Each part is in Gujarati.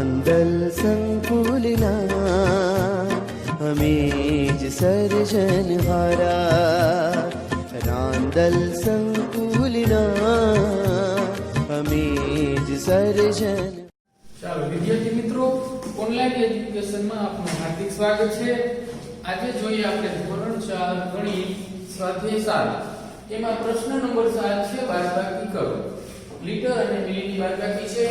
રાંદલ સંકુલના અમે જ સર્જનહારા, રાંદલ સંકુલના અમે જ સર્જન. ચાલો વિદ્યાર્થી મિત્રો, ઓનલાઈન એજ્યુકેશનમાં આપનું હાર્દિક સ્વાગત છે. આજે જોઈએ આપણે ધોરણ 4 ગણિત સ્વાધ્યાય 7. એમાં પ્રશ્ન નંબર 7 છે બાદબાકી કરો. લીટર અને મિલીની બાદબાકી છે.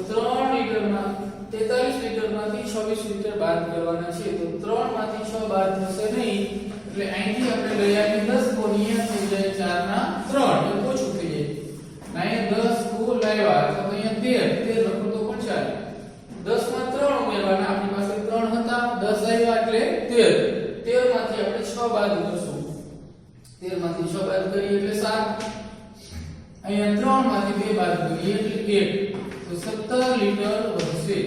તો 3 લીટરમાં 43 લીટરમાંથી 26 લીટર બાદ કરવાના છે. તો 3 માંથી 6 બાદ થશે નહીં, એટલે અહીંથી આપણે લઈ આવીએ 10 કોણીએ થઈ જાય 4 ના 3, એ ઓછું થઈ જાય. અહીંયા 10 કો લાવ્યા તો અહીંયા 13 લખો તો પણ ચાલે. 10 માં 3 ઉમેરવાના, આપણી પાસે 3 હતા, 10 આવ્યા એટલે 13 માંથી આપણે 6 બાદ કરશું. 13 માંથી 6 બાદ કરીએ એટલે 7. અહીંયા 3 માંથી 2 બાદ કરીએ એટલે 1, તો 17 લીટર વધશે.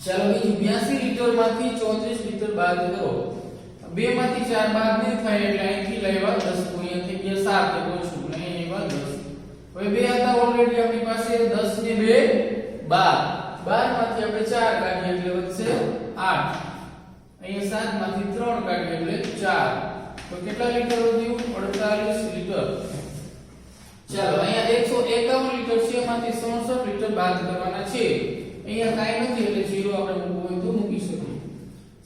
ચાલો બીજું 82 લીટર માંથી 34 લીટર બાદ કરો. 2 માંથી 4 બાદ નહીં થાય એટલે અહીંથી લેવા 10 ગુણ્યા થઈ ગયા 7 એ ઓછું, અહીં એવા 10. હવે 2 હતા ઓલરેડી આપણી પાસે, 10 ને 2 12, 12 માંથી આપણે 4 કાઢીએ એટલે વધશે 8. અહીંયા 7 માંથી 3 કાઢીએ એટલે 4, તો કેટલા લીટર વધ્યું? 48 લીટર. ચાલો અહીંયા 151 લીટર છે, એમાંથી 67 લીટર બાદ કરવાના છે. અહીંયા કાઈ નથી એટલે 0 આપણે મૂકવું હોય તો મૂકી શકીએ.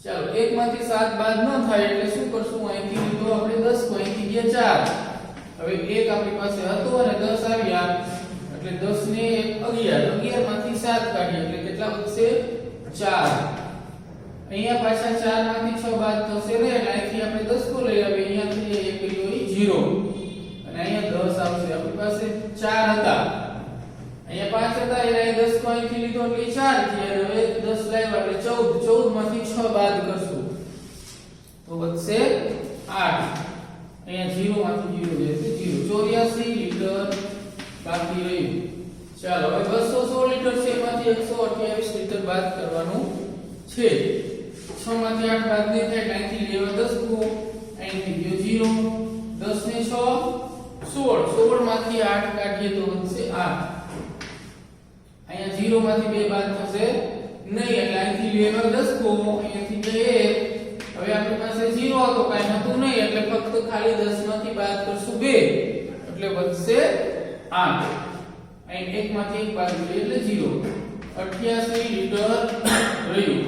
ચાલો 1 માંથી 7 બાદ ન થાય એટલે શું કરશું? અહીંથી લીધો આપણે 10, અહીંથી ગયા 4. હવે 1 આપણી પાસે હતો અને 10 આવ્યા એટલે 10 ને 11, 11 માંથી 7 કાઢીએ એટલે કેટલા વધશે? 4. અહીંયા પાછા 4 માંથી 6 બાદ થશે ને, એટલે અહીંથી આપણે 10 કો લઈ આવીએ, અહીંયાથી 1 રહ્યો 0 અને અહીંયા 10 આવશે. આપણી પાસે 4 હતા, અહીંયા 5 હતા, એટલે 10 કો અહીંથી લીધો એટલે 4 થયા. હવે 10 લાવ્યા એટલે 14, 14 માંથી 6 બાદ કરશું તો વધશે 8. અહીંયા 0 માંથી 0 જાય તો 0, 84 લીટર બાકી રહ્યું. ચાલો હવે 216 લીટર છે, એમાંથી 128 લીટર બાદ કરવાનું છે. 6 માંથી 8 બાદ નહીં થાય એટલે અહીંથી લેવા 10 કો, અહીંથી ગયો 0, 10 ને 6 16, 16 માંથી 8 કાઢીએ તો વધશે 8. અહીંયા 0 માંથી 2 બાદ થશે નહીં એટલે અહીંથી લેવા 10 કો, અહીંયાથી 2. હવે આપણી પાસે 0 હતો, કાઈ હતું નહીં એટલે ફક્ત ખાલી 10 માંથી બાદ કરશું 2 એટલે વધશે 8. અહીં 1 માંથી 1 બાદ કરીએ એટલે 0, 88 લીટર રહ્યું.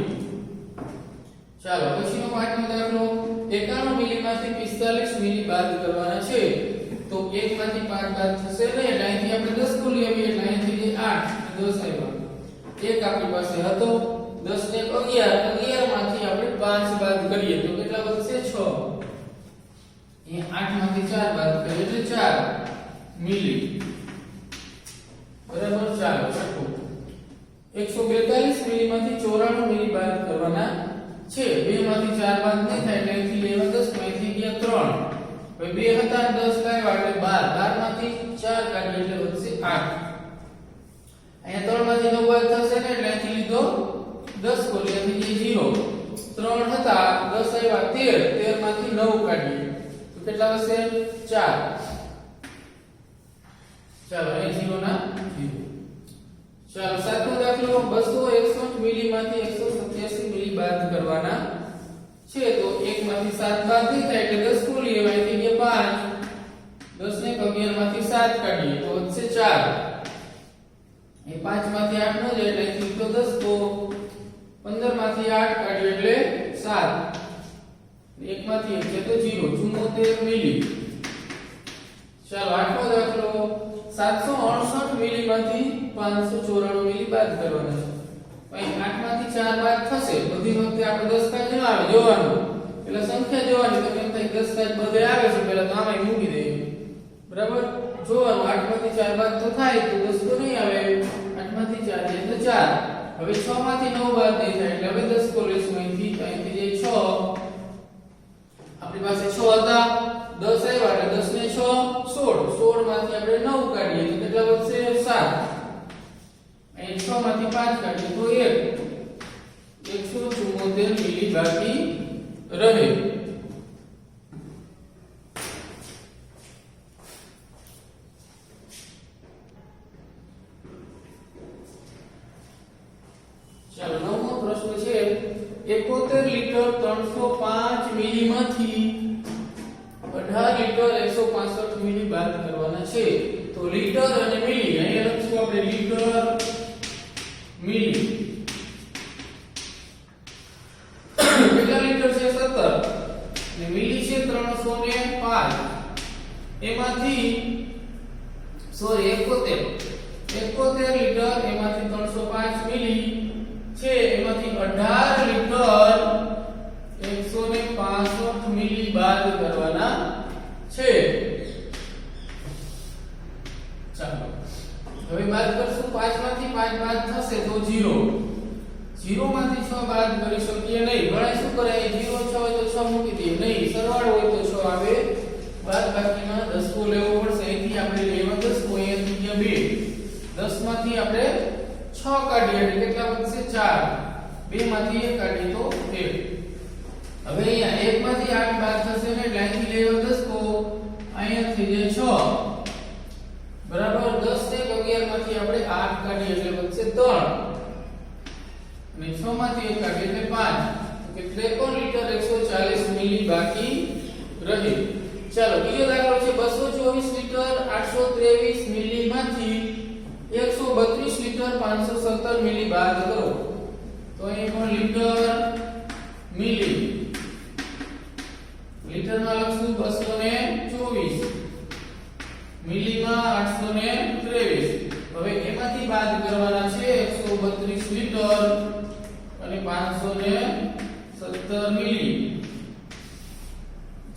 ચાલો પછીનો પાંચમો દાખલો. 91 મિલી માંથી 45 મિલી બાદ કરવાના છે. તો 1 માંથી 5 બાદ થશે નહીં એટલે અહીંથી આપણે 10 કો લઈ આવીએ એટલે અહીંથી 8 10 આવ્યા. 1 આપણી પાસે હતો, 10 ને 11, 11 માંથી આપણે 5 બાદ કરીએ તો કેટલા વધશે? 6. અહીંયા 8 માંથી 4 બાદ કરીએ એટલે 4 મિલી. બરાબર. ચાલો છઠ્ઠો. 142 મિલી માંથી 94 મિલી બાદ કરવાના છે. 2 માંથી 4 બાદ નહીં થાય એટલે અહીંથી લેવા 10, અહીંથી ગયા 3. હવે 2 હતા 10 લાવ્યા એટલે 12, 12 માંથી 4 કાઢીએ એટલે વધશે 8. અહીંયા 3 માંથી 9 બાદ થશે ને એટલે અહીંથી લીધો 10 કો, અહીંથી 0, 3 હતા 10 આવ્યા 13, 13 માંથી 9 કાઢીએ તો કેટલા વધશે? 4. ચાલો અહીં 0 ના 0. ચાલો સાતમો દાખલો. 261 મિલી માંથી 187 મિલી બાદ કરવાના છે. તો 1 માંથી 7 બાદ નહીં થાય એટલે 10 કો લઈએ, અહીંથી ગયા 5, 10 ને 11 માંથી 7 કાઢીએ તો વધશે 4. એ 5 માંથી 8 નો જાય એટલે અહીંથી તો 10 કો, 15 માંથી 8 કાઢીએ એટલે 7, 1 માંથી 1 છે તો 0, 74 મિલી. ચાલો આઠમો દાખલો. 768 મિલી માંથી 594 મિલી બાદ કરવાના છે. અહીં 8 માંથી 4 બાદ થશે. બધી વખતે આપણે 10 કાજ ન આવે જોવાનું, એટલે સંખ્યા જોવાની, તો કેમ થાય 10 કાજ બધે આવે છે પહેલા તો આમાં મૂકી દઈએ. બરાબર. જોવાનું 8 માંથી 4 બાદ તો થાય તો 10 તો નહીં આવે. 8 માંથી 4 જાય તો 4. હવે 6 માંથી 9 બાદ નહીં થાય એટલે હવે 10 કો લેશું, અહીંથી જાય 6. આપણી પાસે 6 હતા, 10 આવ્યા એટલે 10 ને 6 16, 16 માંથી આપણે 9 કાઢીએ તો કેટલા વધશે? 7. અહીં 6 માંથી 5 કાઢીએ તો 1, 174 મિલી બાકી રહે. ચાલો નવમો પ્રશ્ન છે 71 લીટર 305 મિલી માંથી 18 લીટર 165 મિલી બાદ કરવાના છે તો લીટર અને મિલી અહીંયા લખશું આપણે લીટર મિલી કેટલા લીટર છે 17 અને મિલી છે 305 એમાંથી સોરી 71 લીટર એમાંથી 305 મિલી છે એમાંથી 18 લીટર 165 મિલી બાદ કરવાના છે ચાલો હવે બાદ કરશું 5 માંથી 5 બાદ થશે તો 0 0 માંથી 6 બાદ કરી શકીએ નહીં ગણાય શું કરે 0 6 હોય તો 6 મૂકી દઈએ નહીં સરવાળો હોય તો 6 આવે બાદ બાકીમાં 10 કો લેવો પડશે અહીંથી આપણે લેવા 10 કો અહીંથી ગયા 2 10 માંથી આપણે 6 કાઢીએ એટલે કેટલા વધશે 4 2 માંથી 1 કાઢીએ તો 1 હવે અહીંયા 1 માંથી 8 બાદ થશે ને એટલે અહીંથી લેવા 10 કો અહીંયા થઈ જાય 6 બરાબર 10 ને 11 માંથી આપણે 8 કાઢીએ એટલે વધશે 3 અને 6 માંથી 1 કાઢીએ એટલે 5 એટલે 53 લીટર 140 મિલી બાકી રહે ચાલો બીજો દાખલો છે 224 લીટર 823 મિલી માંથી 132 લીટર 517 મિલી બાદ કરો તો અહીં પણ લીટર મિલી લીટરમાં લખશું 224 મિલીમાં 823 હવે એમાંથી બાદ કરવાના છે 132 લીટર અને 517 મિલી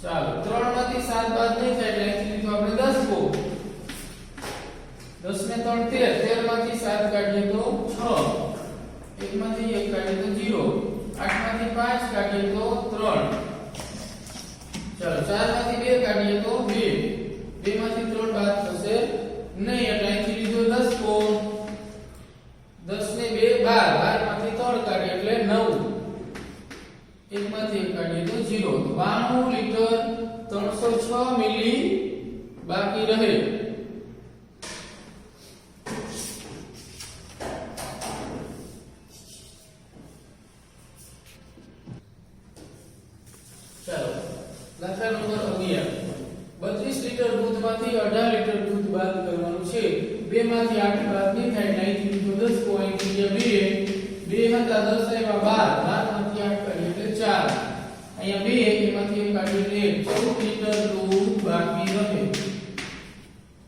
ચાલો 3 માંથી 7 બાદ નહીં થાય એટલે અહીંથી તો આપણે 10 કો 10 ને 3 13 13 માંથી 7 કાઢીએ તો 6 1 માંથી 1 કાઢીએ તો 0 8 માંથી 5 કાઢીએ તો 3 ચાલો 4 માંથી 2 કાઢીએ તો 2 2 માંથી 3 બાદ થશે નહીં એટલે અહીંથી લીધો 10 કો 10 ને 2 12 12 માંથી 3 કાઢીએ એટલે 9 1 માંથી 1 કાઢીએ તો 0 92 લીટર 306 મિલી બાકી રહે ચાલો દાખલા નંબર 11 32 લીટર દૂધમાંથી 18 લીટર દૂધ બાદ કરવાનું છે 2 માંથી 8 બાદ નહીં થાય એટલે અહીંથી લીધો 10 કો અહીંથી ગયા 2 2 હતા 10 આવ્યા 12 12 માંથી 8 કાઢીએ એટલે 4 અહીંયા 2 એમાંથી 1 કાઢીએ એટલે 14 લીટર દૂધ બાકી રહે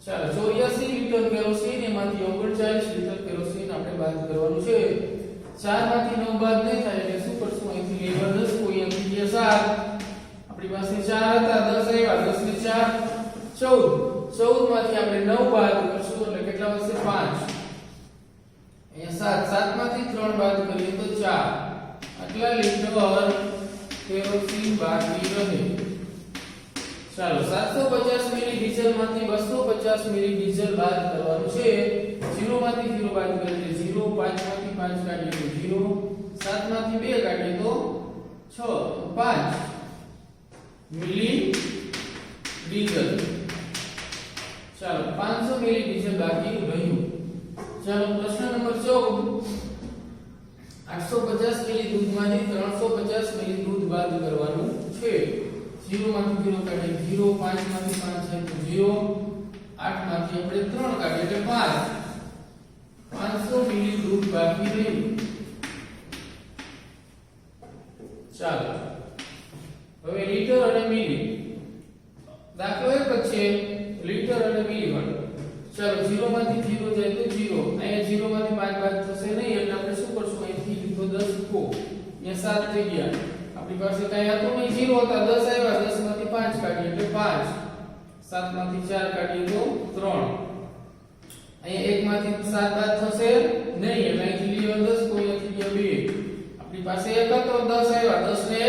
ચાલો 84 લીટર કેરોસીન એમાંથી 39 લીટર કેરોસીન આપણે બાદ કરવાનું છે 4 માંથી 9 બાદ નહીં થાય એટલે શું કરશું અહીંથી લેવા 10 કો અહીંથી ગયા 7 આપણી પાસે 4 હતા 10 આવ્યા 10 ને 4 14 માંથી આપણે 9 બાદ કરશું એટલે કેટલા વધશે 5 અહીંયા 7 માંથી 3 બાદ કરીએ તો 4 આટલા લીટર કેરોસીન બાકી રહે ચાલો 750 મિલી ડીઝલ માંથી 250 મિલી ડીઝલ બાદ કરવાનું છે 0 માંથી 0 બાદ કરીએ 0 5 માંથી 5 કાઢીએ તો 0 7 માંથી 2 કાઢીએ તો 6 5 મિલી ડીઝલ ચાલો 500 મિલી ડીઝલ બાકી રહ્યું ચાલો પ્રશ્ન નંબર 14 850 મિલી દૂધમાંથી 350 મિલી દૂધ બાદ કરવાનું છે 0 માંથી 0 કાઢીએ 0 5 માંથી 5 છે તો 0 8 માંથી આપણે 3 કાઢીએ એટલે 5 500 મિલી દૂધ બાકી રહ્યું ચાલો હવે લીટર અને મિલી દાખલો એક જ છે લીટર અને મિલી વાળો ચાલો 0 માંથી 0 જાય તો 0 અહીંયા 0 માંથી 5 બાદ થશે નહીં એટલે આપણે શું કરશું અહીંથી લીધો 10 કો અહીંયા 7 થઈ ગયા આપણી પાસે કઈ હતું નહીં 0 હતા 10 આવ્યા 10 માંથી 5 કાઢીએ એટલે 5 7 માંથી 4 કાઢીએ તો 3 અહીંયા 1 માંથી 7 બાદ થશે નહીં એટલે અહીંથી લીધો 10 કો અહીંથી ગયા 2 આપણી પાસે 1 હતો 10 આવ્યા 10 ને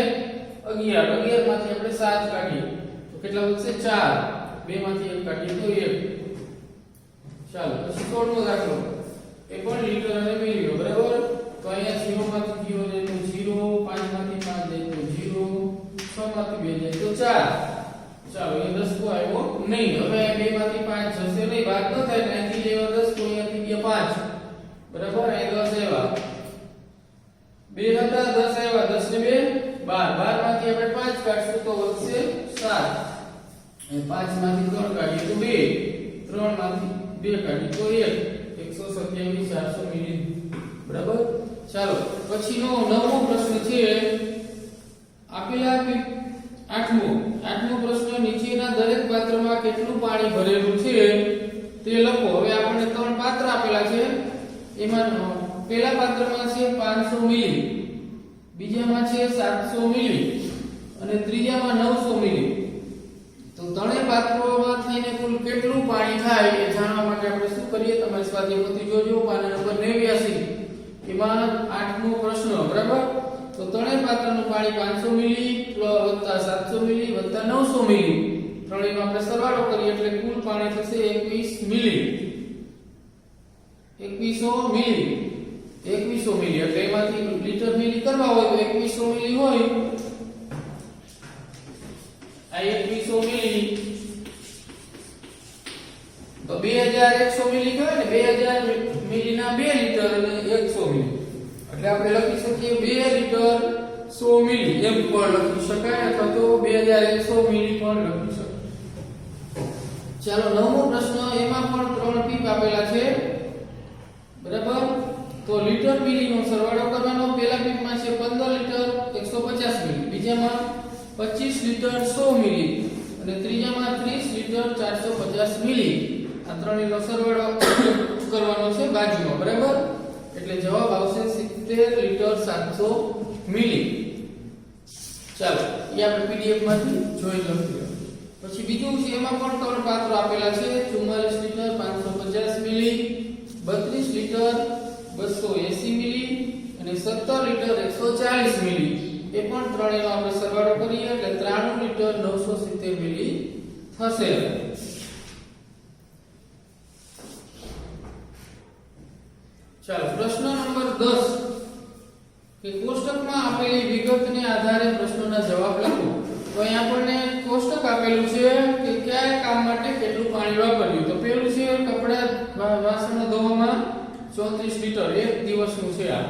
11 11 માંથી આપણે 7 કાઢીએ તો કેટલા વધશે 4 2 માંથી 1 કાઢીએ તો 1 ચાલો પછી 16 નો દાખલો એ પણ લીટર અને મિલી બરાબર તો અહીંયા 0 માંથી 0 જાય તો 0 5 માંથી 5 જાય તો 0 6 માંથી 2 જાય તો 4 ચાલો એ 10 કો આવ્યો નહીં હવે 2 માંથી 5 જશે નહીં બાદ ન થાય અહીંથી લેવા 10 કો અહીંયાથી ગયા 5 બરાબર અહીં 10 આવ્યા કાઢશું તો વધશે 7 અને 5 માંથી 3 કાઢીએ તો 2 3 માંથી 2 કાઢીએ તો 1 127 400 મિલી બરાબર ચાલો પછીનો નવમો પ્રશ્ન છે આપેલા આઠમો પ્રશ્ન નીચેના દરેક પાત્રમાં કેટલું પાણી ભરેલું છે તે લખો હવે આપણને ત્રણ પાત્ર આપેલા છે એમાં પહેલા પાત્રમાં છે 500 મિલી બીજામાં છે 700 મિલી અને ત્રીજામાં 900 મિલી તો ત્રણેય પાત્રોમાં થઈને કુલ કેટલું પાણી થાય એ જાણવા માટે આપણે શું કરીએ તમારી સ્વાધ્યાય પોથી જોજો પાના નંબર 89 એમાં 8મો પ્રશ્ન બરાબર તો ત્રણેય પાત્રનું પાણી 500 મિલી વત્તા 700 મિલી વત્તા 900 મિલી ત્રણેયનો આપણે સરવાળો કરીએ એટલે કુલ પાણી થશે 21 મિલી 2100 મિલી 2100 મિલી એટલે એમાંથી લીટર મિલી કરવા હોય તો 2100 મિલી હોય આ 2100 મિલી તો 2100 મિલી કહેવાય ને 2000 મિલી ના 2 લીટર અને 100 મિલી એટલે આપણે લખી શકીએ 2 લીટર 100 મિલી એમ પણ લખી શકાય અથવા તો 2100 મિલી પણ લખી શકાય ચાલો નવમો પ્રશ્ન એમાં પણ ત્રણ ટીપ આપેલા છે બરાબર તો લીટર મિલીનો સરવાળો કરવાનો પહેલા ટીપમાં છે 15 લીટર 150 મિલી બીજામાં 25 લીટર 100 મિલી અને ત્રીજામાં 30 લીટર 450 મિલી આ ત્રણેયનો સરવાળો કરવાનો છે બાજુમાં બરાબર એટલે જવાબ આવશે 70 લીટર 700 મિલી ચાલો એ આપણે પીડીએફ માંથી જોઈ લઈએ પછી બીજું છે એમાં પણ ત્રણ પાત્રો આપેલા છે 44 લીટર 550 મિલી 32 લીટર 280 મિલી અને 17 લીટર 140 મિલી એ પણ ત્રણેયનો આપણે સરવાળો કરીએ એટલે 93 લીટર 970 મિલી થશે ચાલો પ્રશ્ન નંબર 10 કે કોષ્ટકમાં આપેલી વિગતને આધારે પ્રશ્નોના જવાબ લખો તો અહીં આપણને કોષ્ટક આપેલું છે કે કયા કામ માટે કેટલું પાણી વાપર્યું તો પહેલું છે કપડા વાસણો ધોવામાં 34 લીટર એક દિવસનું છે આ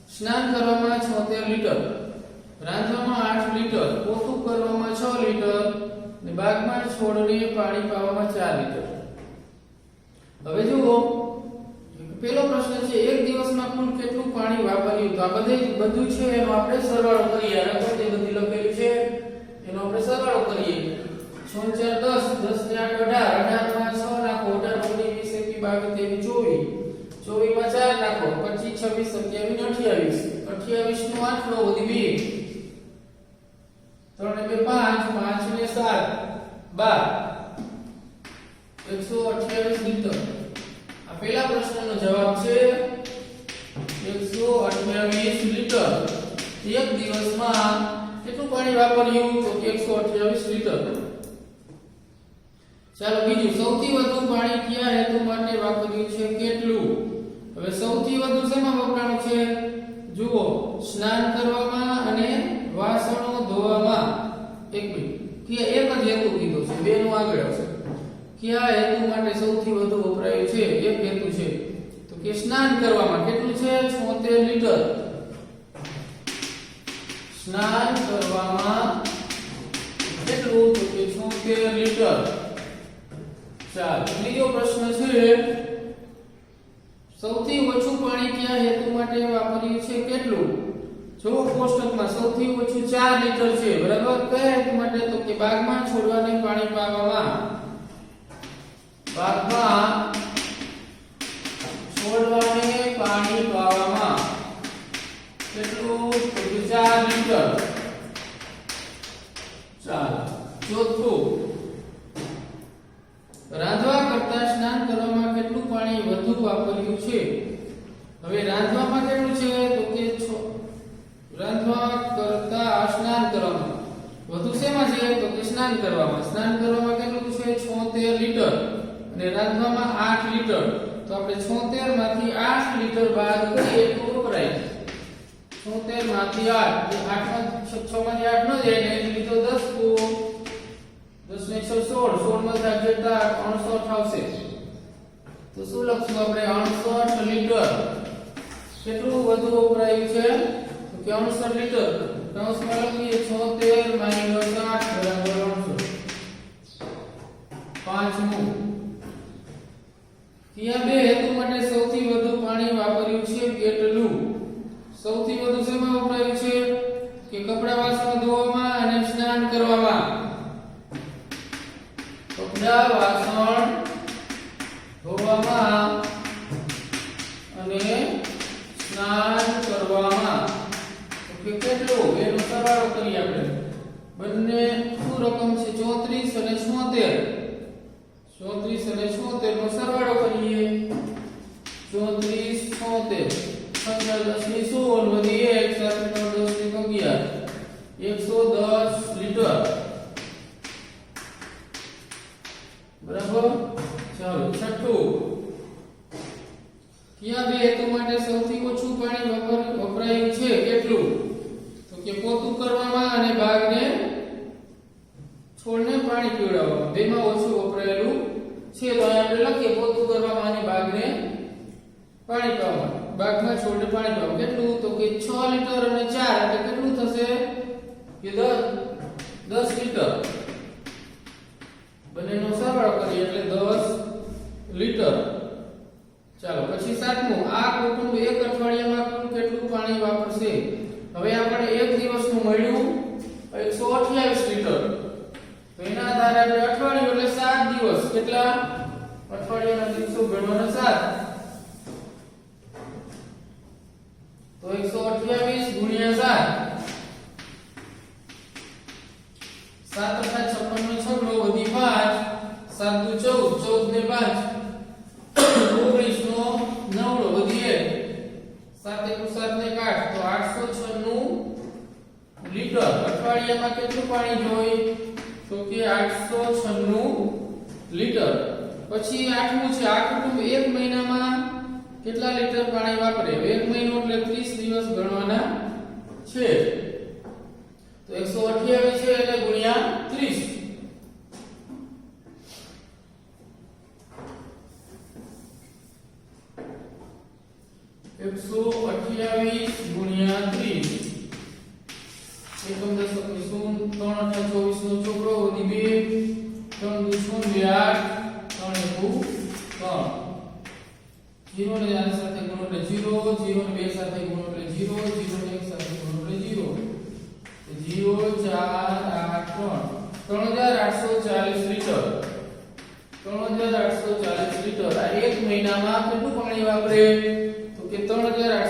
સ્નાન કરવામાં 76 લીટર રાંધવામાં 8 લીટર પોતું કરવામાં 6 લીટર અને બાગમાં છોડને પાણી પાવામાં 4 લીટર હવે જુઓ પહેલો પ્રશ્ન છે એક દિવસમાં કુલ કેટલું પાણી વાપર્યું તો આ બધું છે એનો આપણે સરવાળો કરીએ આ બધે બધી લખેલું છે એનો આપણે સરવાળો કરીએ 6 4 10 10 ને 8 18 18 માં 6 નાખો 18 20 21 22 23 24 માં 4 નાખો 25 26 27 28 28 નો 8 નો વધી 2 3 ને 2 5 5 ને 7 12 128 લીટર આ પહેલા પ્રશ્નનો જવાબ છે 128 લીટર એક દિવસમાં કેટલું પાણી વાપર્યું તો 128 લીટર ચાલો બીજું સૌથી વધુ પાણી કયા હેતુ માટે વાપર્યું છે કેટલું હવે સૌથી વધુ શેમાં વપરાયું છે જુઓ સ્નાન કરવામાં અને વાસણો ધોવામાં એક મિનિટ કે એક જ હેતુ કીધો છે બે નું આગળ આવશે કયા હેતુ માટે સૌથી વધુ વપરાયું છે એક હેતુ છે તો કે સ્નાન કરવામાં કેટલું છે 76 લીટર સ્નાન કરવામાં કેટલું તો કે 76 લીટર ચાલો ત્રીજો પ્રશ્ન છે સૌથી ઓછું પાણી કયા હેતુ માટે વાપર્યું છે કેટલું જો કોષ્ટકમાં સૌથી ઓછું 4 લીટર છે બરાબર કયા હેતુ માટે તો કે બાગમાં છોડવાને પાણી પાવામાં બાગમાં છોડવાને પાણી પાવામાં કેટલું તો 4 લીટર ચાલો ચોથું રાંધવા કરતા સ્નાન કરવામાં કેટલું પાણી વધુ વાપર્યું છે હવે રાંધવામાં કેટલું છે તો કે રાંધવા કરતા સ્નાન કરવામાં વધુ શેમાં છે તો કે સ્નાન કરવામાં કેટલું છે 76 લીટર અને રાંધવામાં 8 લીટર તો આપણે 76 માંથી 8 લીટર બાદ કરીએ તો વપરાય 76 માંથી 8 8 6 માંથી 8 નો જાય એટલે લીધો 10 કો 10 ને 6 16 16 માં જતા 68 આવશે તો શું લખશું આપણે 68 લીટર કેટલું વધુ વપરાયું છે તો કે 68 લીટર કૌંસમાં લખીએ 76 - 8 બરાબર 800. પાંચમું, ત્યાં બે હેતુ માટે સૌથી વધુ પાણી વાપર્યું છે કેટલું? સૌથી વધુ શેમાં વપરાયું છે? કે કપડા વાસણ ધોવામાં અને સ્નાન કરવામાં. કપડા વાસણ ધોવામાં અને સ્નાન કરવામાં. તો કેટલું? એનો સરવાળો કરીએ આપણે. બંને શું રકમ છે? 34 અને 76. 34 અને 76 નો સરવાળો કરીએ. 34 76 15 10 ની 16 વધી 1 7 9 10 ની 11 110 લીટર. બરાબર. ચાલો છઠ્ઠું, ત્યાં બે હેતુ માટે સૌથી ઓછું પાણી વપરાયું છે કેટલું? તો કે પોતું કરવામાં અને બાગને છોડને પાણી પીવડાવવામાં. બેમાં ઓછું વપરાયેલું છે. તો અહીં આપણે લખીએ પોતું કરવામાં અને બાગને પાણી પીવડાવવામાં. બાગમાં છોડને પાણી પીવડાવવામાં. કેટલું? તો કે 6 લીટર અને 4 એટલે કેટલું થશે? કે 10 લીટર. બંનેનો સરવાળો કરીએ એટલે 10 લીટર. ચાલો પછી સાતમું, આ કુટુંબ એક અઠવાડિયામાં કુલ કેટલું પાણી વાપરશે? હવે આપણે એક દિવસનું મળ્યું 128 લીટર. તો એના આધારે આપણે અઠવાડિયું એટલે 7 દિવસ. કેટલા? અઠવાડિયાના દિવસો ગણવાના 7. તો 128 ગુણ્યા 7. 7 × 56 નો છગડો વધી 5. 7 દુ 14, 14 ને 5 19 નો નવડો વધી 1. 7 × 7 ને કાઢ તો 896 લીટર. અઠવાડિયામાં કેટલું પાણી જોઈએ? તો કે 896 લીટર. પછી આઠમું છે, આ કુટુંબ એક મહિનામાં કેટલા લીટર પાણી વાપરે? એક મહિનો એટલે 30 દિવસ ગણવાના છે. તો 128 છે એટલે ગુણ્યા 30. 128 ગુણ્યા 30. એકમ દશકની શૂન 3 × 24 નો ચોકડો વધી 2. 3 દુ 6 2 8 3 1 3. 0 ને આની સાથે ગુણો એટલે 0, 0 ને 2 સાથે ગુણો એટલે 0, 0 ને 1 સાથે ગુણો એટલે 0. 0 4 8 3 3840 લીટર. 3840 લીટર. આ એક મહિનામાં કેટલું પાણી વાપરે? તો કે 3840